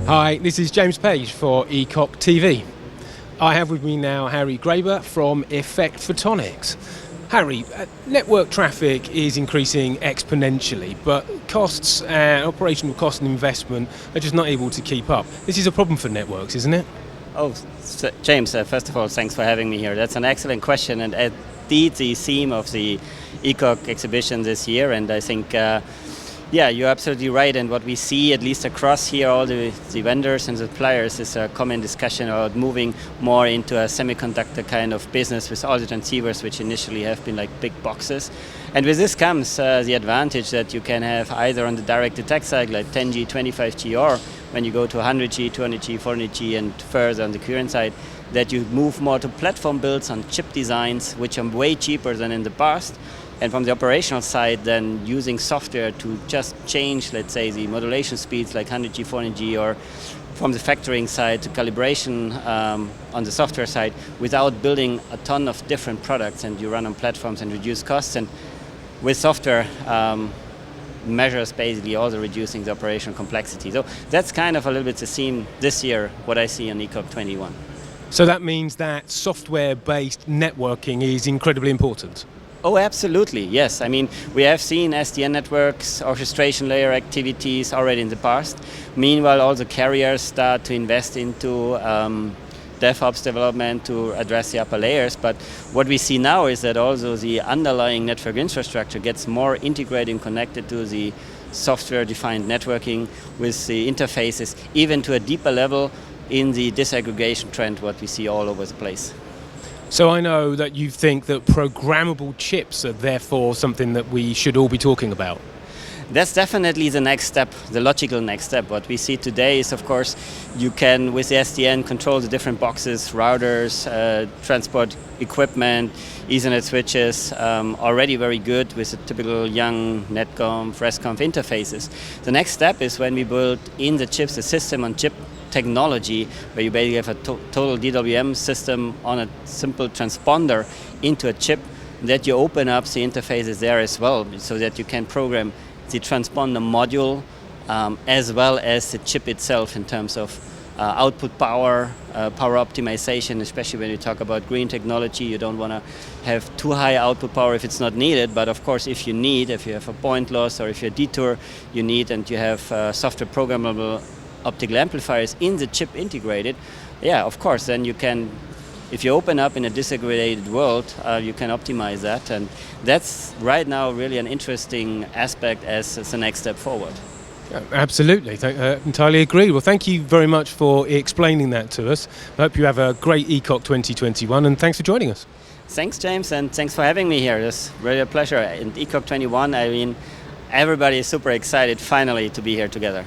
Hi, this is James Page for ECOC TV. I have with me now Harry Graeber from Effect Photonics. Harry, network traffic is increasing exponentially, but costs, operational cost and investment are just not able to keep up. This is a problem for networks, isn't it? Oh, James, first of all, thanks for having me here. That's an excellent question, and indeed the theme of the ECOC exhibition this year, and I think yeah, you're absolutely right. And what we see, at least across here, all the vendors and suppliers, is a common discussion about moving more into a semiconductor kind of business with all the transceivers, which initially have been like big boxes. And with this comes the advantage that you can have either on the direct attack side, like 10G, 25G, or when you go to 100G, 200G, 400G, and further on the current side, that you move more to platform builds on chip designs, which are way cheaper than in the past. And from the operational side, then using software to just change, let's say, the modulation speeds like 100G, 400G, or from the factoring side to calibration on the software side without building a ton of different products, and you run on platforms and reduce costs. And with software measures basically also reducing the operational complexity. So that's kind of a little bit the theme this year, what I see on ECOC 21. So that means that software-based networking is incredibly important. Oh, absolutely, yes. I mean, we have seen SDN networks, orchestration layer activities already in the past. Meanwhile, all the carriers start to invest into DevOps development to address the upper layers. But what we see now is that also the underlying network infrastructure gets more integrated and connected to the software-defined networking with the interfaces, even to a deeper level in the disaggregation trend, what we see all over the place. So I know that you think that programmable chips are therefore something that we should all be talking about. That's definitely the next step, the logical next step. What we see today is, of course, you can, with the SDN, control the different boxes, routers, transport equipment, Ethernet switches, already very good with the typical young netconf, resconf interfaces. The next step is when we build in the chips a system-on-chip technology, where you basically have a total DWM system on a simple transponder into a chip, that you open up the interfaces there as well, so that you can program the transponder module as well as the chip itself in terms of output power, power optimization, especially when you talk about green technology. You don't want to have too high output power if it's not needed, but of course if you need, if you have a point loss or if you detour, you need, and you have software programmable optical amplifiers in the chip integrated, yeah, of course, then you can, if you open up in a disaggregated world, you can optimize that, and that's right now really an interesting aspect as the next step forward. Yeah, absolutely, entirely agree. Well, thank you very much for explaining that to us. I hope you have a great ECOC 2021, and thanks for joining us. Thanks, James, and thanks for having me here. It's really a pleasure. In ECOC 21, I mean, everybody is super excited finally to be here together.